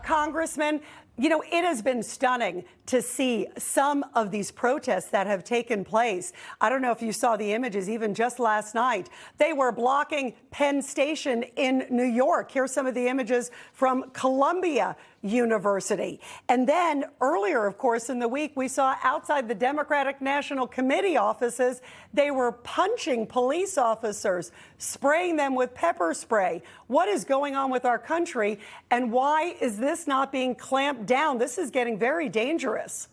Congressman, you know, it has been stunning to see some of these protests that have taken place. I don't know if you saw the images even just last night. They were blocking Penn Station in New York. Here's some of the images from Columbia University. And then earlier, of course, in the week, we saw outside the Democratic National Committee offices, they were punching police officers, spraying them with pepper spray. What is going on with our country, and why is this not being clamped down? This is getting very dangerous.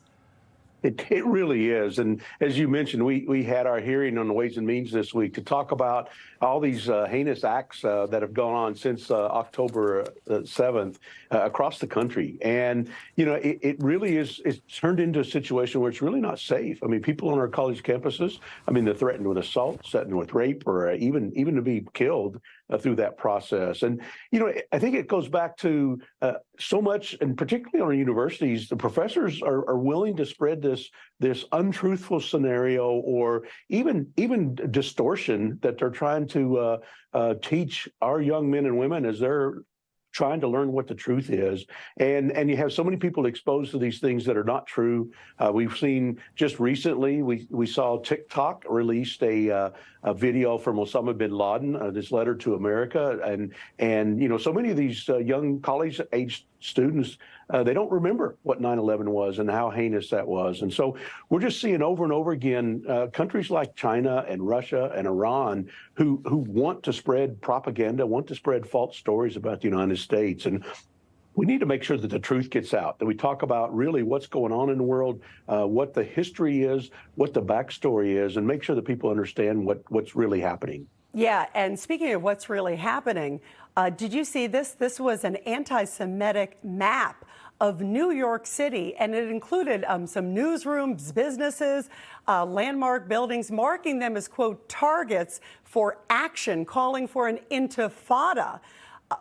It really is. And as you mentioned, we had our hearing on the Ways and Means this week to talk about all these heinous acts that have gone on since October 7th across the country. And, you know, it really is, it's turned into a situation where it's really not safe. I mean, people on our college campuses, I mean, they're threatened with assault, threatened with rape, or even to be killed through that process. And, you know, I think it goes back to so much, and particularly on our universities, the professors are willing to spread this untruthful scenario or even distortion that they're trying to teach our young men and women as they're trying to learn what the truth is. And you have so many people exposed to these things that are not true. We've seen just recently, we saw TikTok released a video from Osama bin Laden, this letter to America. And you know, so many of these young college-age students, they don't remember what 9/11 was and how heinous that was. And so we're just seeing over and over again countries like China and Russia and Iran who want to spread propaganda, want to spread false stories about the United States. And we need to make sure that the truth gets out, that we talk about really what's going on in the world, what the history is, what the backstory is, and make sure that people understand what's really happening. Yeah, and speaking of what's really happening, did you see this? This was an anti-Semitic map of New York City, and it included some newsrooms, businesses, landmark buildings, marking them as, quote, targets for action, calling for an intifada.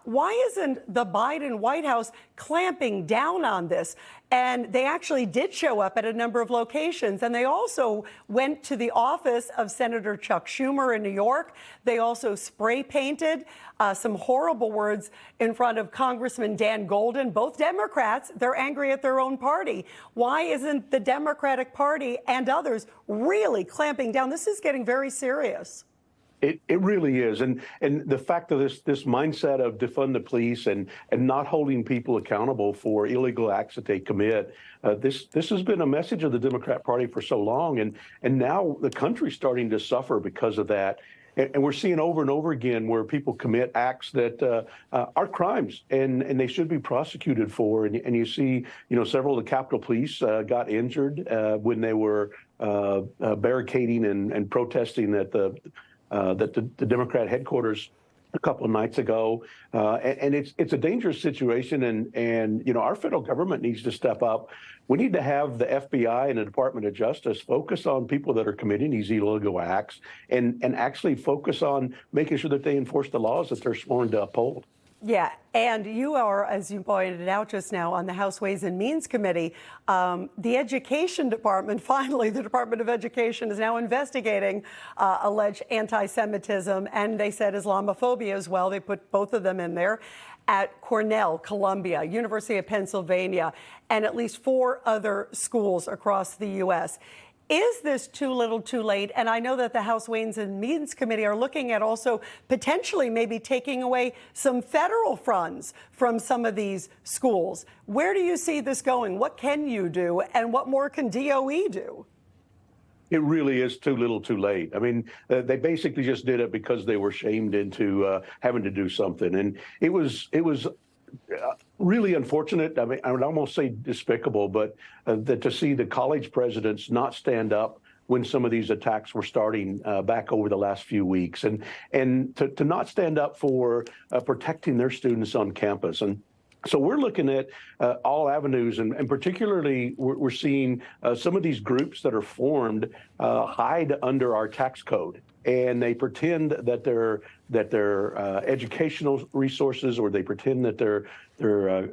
Why isn't the Biden White House clamping down on this? And they actually did show up at a number of locations. And they also went to the office of Senator Chuck Schumer in New York. They also spray painted some horrible words in front of Congressman Dan Golden, both Democrats. They're angry at their own party. Why isn't the Democratic Party and others really clamping down? This is getting very serious. It really is. And the fact of this mindset of defund the police and not holding people accountable for illegal acts that they commit, this has been a message of the Democrat Party for so long. And now the country's starting to suffer because of that. And we're seeing over and over again where people commit acts that are crimes and they should be prosecuted for. And you see, you know, several of the Capitol Police got injured when they were barricading and protesting at the Democrat headquarters a couple of nights ago, and it's a dangerous situation, and you know, our federal government needs to step up. We need to have the FBI and the Department of Justice focus on people that are committing these illegal acts, and actually focus on making sure that they enforce the laws that they're sworn to uphold. Yeah, and you are, as you pointed out just now, on the House Ways and Means Committee. The Education Department, finally, the Department of Education is now investigating alleged anti-Semitism, and they said Islamophobia as well. They put both of them in there at Cornell, Columbia, University of Pennsylvania, and at least 4 other schools across the U.S. Is this too little too late? And I know that the House Ways and Means Committee are looking at also potentially maybe taking away some federal funds from some of these schools. Where do you see this going? What can you do? And what more can DOE do? It really is too little too late. I mean, they basically just did it because they were shamed into having to do something. And it was really unfortunate. I mean, I would almost say despicable, but that to see the college presidents not stand up when some of these attacks were starting back over the last few weeks, and to not stand up for protecting their students on campus. And so we're looking at all avenues, and particularly we're seeing some of these groups that are formed hide under our tax code, and they pretend that they're educational resources, or they pretend that they're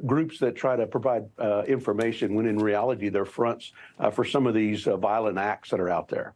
groups that try to provide information, when in reality they're fronts for some of these violent acts that are out there.